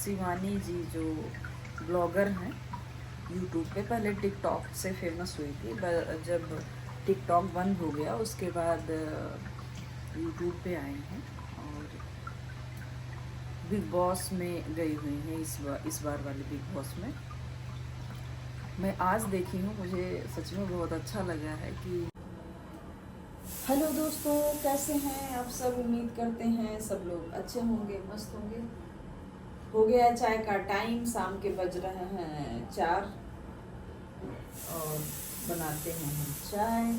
शिवानी जी जो ब्लॉगर हैं यूट्यूब पे, पहले टिकटॉक से फेमस हुई थी। जब टिकटॉक बंद हो गया उसके बाद यूट्यूब पे आई हैं और बिग बॉस में गई हुई हैं। इस बार वाले बिग बॉस में मैं आज देखी हूँ, मुझे सच में बहुत अच्छा लगा है कि हेलो दोस्तों, कैसे हैं आप सब। उम्मीद करते हैं सब लोग अच्छे होंगे, मस्त होंगे। हो गया चाय का टाइम, शाम के बज रहे हैं 4 और बनाते हैं हम चाय।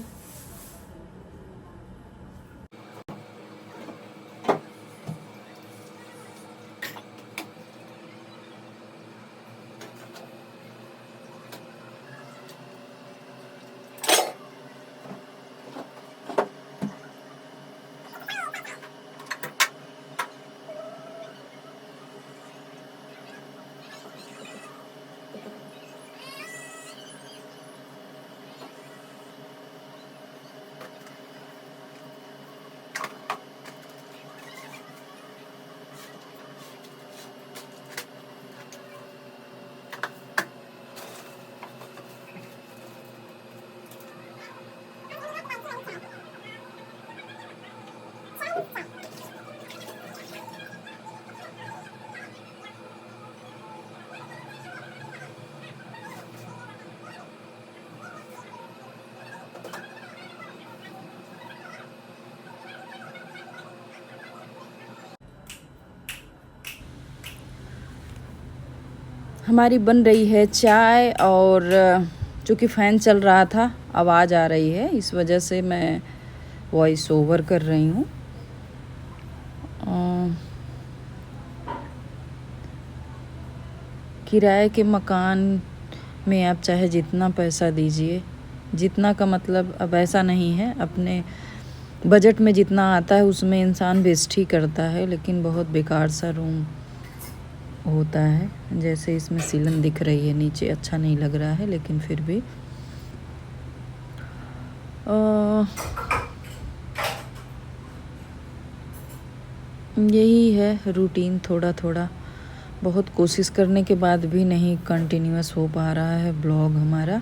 हमारी बन रही है चाय और चूँकि फ़ैन चल रहा था, आवाज़ आ रही है, इस वजह से मैं वॉइस ओवर कर रही हूँ। किराए के मकान में आप चाहे जितना पैसा दीजिए, जितना का मतलब अब ऐसा नहीं है, अपने बजट में जितना आता है उसमें इंसान बेस्ट ही करता है, लेकिन बहुत बेकार सा रूम होता है। जैसे इसमें सीलन दिख रही है नीचे, अच्छा नहीं लग रहा है, लेकिन फिर भी यही है रूटीन। थोड़ा थोड़ा बहुत कोशिश करने के बाद भी नहीं कंटिन्यूअस हो पा रहा है ब्लॉग हमारा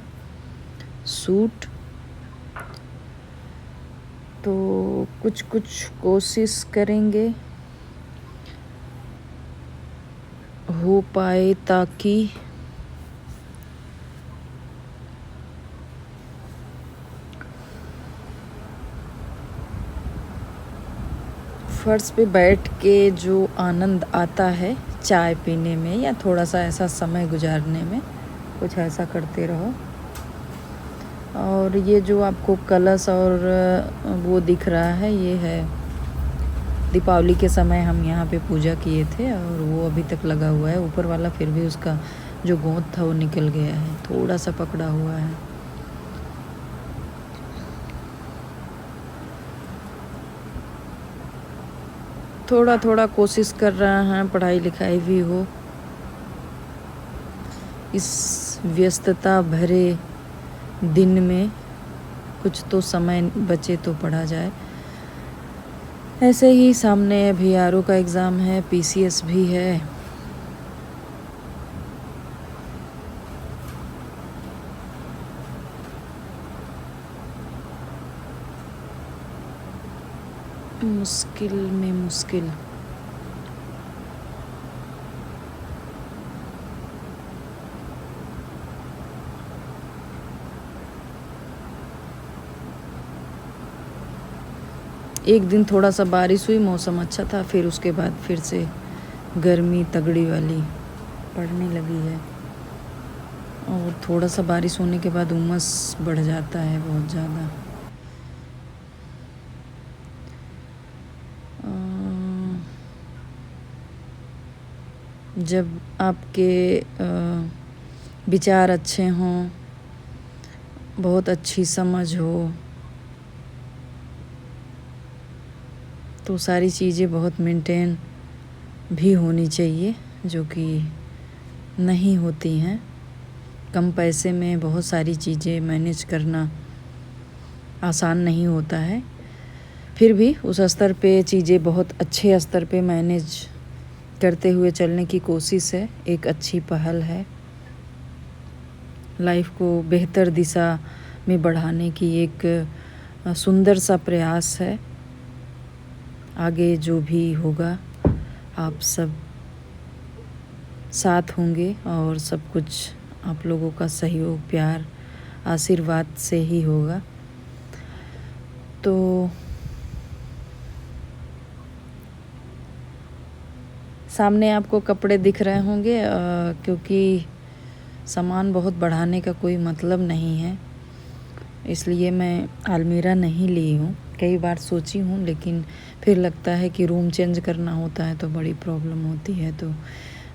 शूट, तो कुछ कुछ कोशिश करेंगे हो पाए ताकि फर्श पे बैठ के जो आनंद आता है चाय पीने में या थोड़ा सा ऐसा समय गुजारने में, कुछ ऐसा करते रहो। और ये जो आपको कलश और वो दिख रहा है, ये है दीपावली के समय हम यहाँ पे पूजा किए थे और वो अभी तक लगा हुआ है। ऊपर वाला फिर भी उसका जो गोंद था वो निकल गया है, थोड़ा सा पकड़ा हुआ है। थोड़ा थोड़ा कोशिश कर रहे हैं पढ़ाई लिखाई भी हो, इस व्यस्तता भरे दिन में कुछ तो समय बचे तो पढ़ा जाए। ऐसे ही सामने अभी आरओ का एग्ज़ाम है, पीसीएस भी है। मुश्किल में मुश्किल। एक दिन थोड़ा सा बारिश हुई, मौसम अच्छा था, फिर उसके बाद फिर से गर्मी तगड़ी वाली पड़ने लगी है और थोड़ा सा बारिश होने के बाद उमस बढ़ जाता है बहुत ज़्यादा। जब आपके विचार अच्छे हों, बहुत अच्छी समझ हो, तो सारी चीज़ें बहुत मेंटेन भी होनी चाहिए, जो कि नहीं होती हैं। कम पैसे में बहुत सारी चीज़ें मैनेज करना आसान नहीं होता है, फिर भी उस स्तर पे चीज़ें बहुत अच्छे स्तर पे मैनेज करते हुए चलने की कोशिश है, एक अच्छी पहल है। लाइफ को बेहतर दिशा में बढ़ाने की एक सुंदर सा प्रयास है। आगे जो भी होगा आप सब साथ होंगे और सब कुछ आप लोगों का सहयोग, प्यार, आशीर्वाद से ही होगा। तो सामने आपको कपड़े दिख रहे होंगे, क्योंकि सामान बहुत बढ़ाने का कोई मतलब नहीं है, इसलिए मैं अलमीरा नहीं ली हूँ। कई बार सोची हूँ, लेकिन फिर लगता है कि रूम चेंज करना होता है तो बड़ी प्रॉब्लम होती है। तो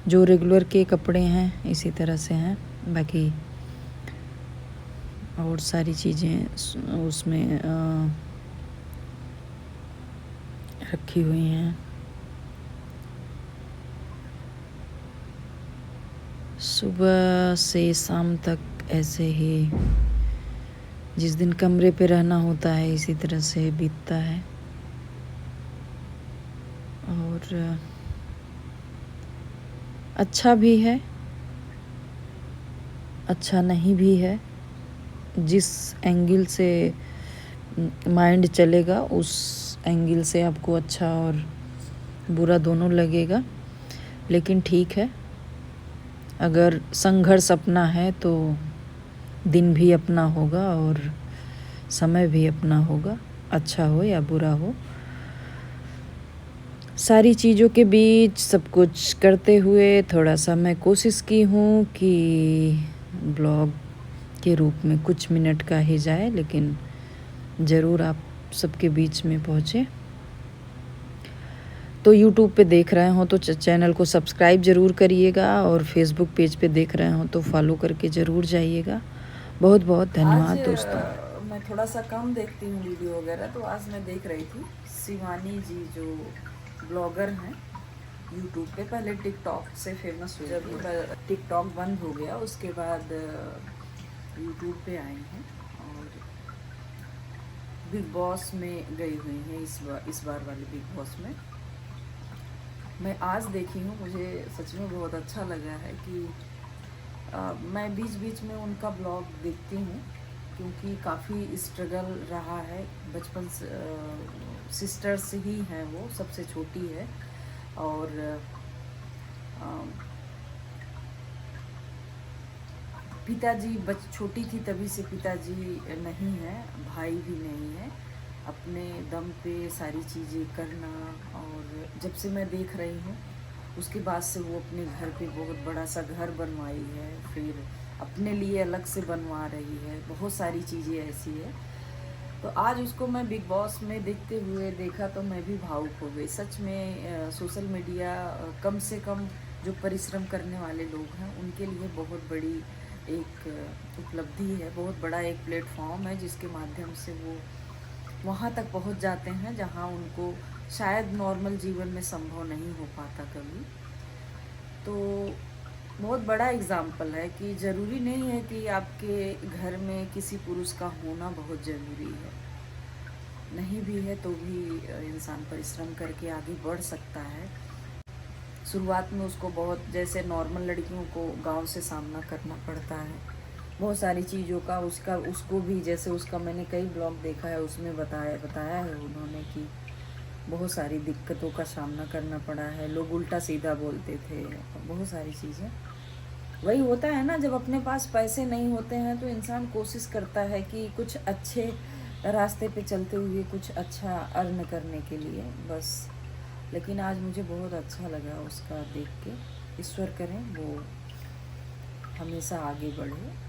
जो रेगुलर के कपड़े हैं इसी तरह से हैं, बाकी और सारी चीज़ें उसमें रखी हुई हैं। सुबह से शाम तक ऐसे ही जिस दिन कमरे पे रहना होता है इसी तरह से बीतता है, और अच्छा भी है, अच्छा नहीं भी है। जिस एंगल से माइंड चलेगा उस एंगल से आपको अच्छा और बुरा दोनों लगेगा, लेकिन ठीक है। अगर संघर्ष अपना है तो दिन भी अपना होगा और समय भी अपना होगा, अच्छा हो या बुरा हो। सारी चीज़ों के बीच सब कुछ करते हुए थोड़ा सा मैं कोशिश की हूँ कि ब्लॉग के रूप में कुछ मिनट का ही जाए, लेकिन ज़रूर आप सबके बीच में पहुँचे। तो यूट्यूब पे देख रहे हो तो चैनल को सब्सक्राइब ज़रूर करिएगा, और फेसबुक पेज पे देख रहे हो तो फॉलो करके ज़रूर जाइएगा। बहुत बहुत धन्यवाद दोस्तों। मैं थोड़ा सा कम देखती हूँ वीडियो वगैरह, तो आज मैं देख रही थी शिवानी जी जो ब्लॉगर हैं यूट्यूब पे, पहले टिकटॉक से फेमस हुई। जब टिकटॉक बंद हो गया उसके बाद यूट्यूब पे आई हैं और बिग बॉस में गई हुई हैं। इस बार वाले बिग बॉस में मैं आज देखी हूँ, मुझे सच में बहुत अच्छा लगा है कि मैं बीच बीच में उनका ब्लॉग देखती हूँ, क्योंकि काफ़ी स्ट्रगल रहा है बचपन से। सिस्टर्स ही हैं, वो सबसे छोटी है, और पिताजी छोटी थी तभी से पिताजी नहीं है, भाई भी नहीं है। अपने दम पे सारी चीज़ें करना, और जब से मैं देख रही हूँ उसके बाद से वो अपने घर पे बहुत बड़ा सा घर बनवाई है, फिर अपने लिए अलग से बनवा रही है, बहुत सारी चीज़ें ऐसी है। तो आज उसको मैं बिग बॉस में देखते हुए देखा तो मैं भी भावुक हो गई। सच में सोशल मीडिया कम से कम जो परिश्रम करने वाले लोग हैं उनके लिए बहुत बड़ी एक उपलब्धि है, बहुत बड़ा एक प्लेटफॉर्म है, जिसके माध्यम से वो वहाँ तक पहुँच जाते हैं जहाँ उनको शायद नॉर्मल जीवन में संभव नहीं हो पाता कभी। तो बहुत बड़ा एग्जाम्पल है कि ज़रूरी नहीं है कि आपके घर में किसी पुरुष का होना बहुत ज़रूरी है, नहीं भी है तो भी इंसान परिश्रम करके आगे बढ़ सकता है। शुरुआत में उसको बहुत, जैसे नॉर्मल लड़कियों को गांव से सामना करना पड़ता है बहुत सारी चीज़ों का, उसको भी, जैसे उसका मैंने कई ब्लॉग देखा है उसमें बताया है उन्होंने कि बहुत सारी दिक्कतों का सामना करना पड़ा है, लोग उल्टा सीधा बोलते थे, बहुत सारी चीज़ें। वही होता है ना, जब अपने पास पैसे नहीं होते हैं तो इंसान कोशिश करता है कि कुछ अच्छे रास्ते पे चलते हुए कुछ अच्छा अर्न करने के लिए बस। लेकिन आज मुझे बहुत अच्छा लगा उसका देख के। ईश्वर करें वो हमेशा आगे बढ़े।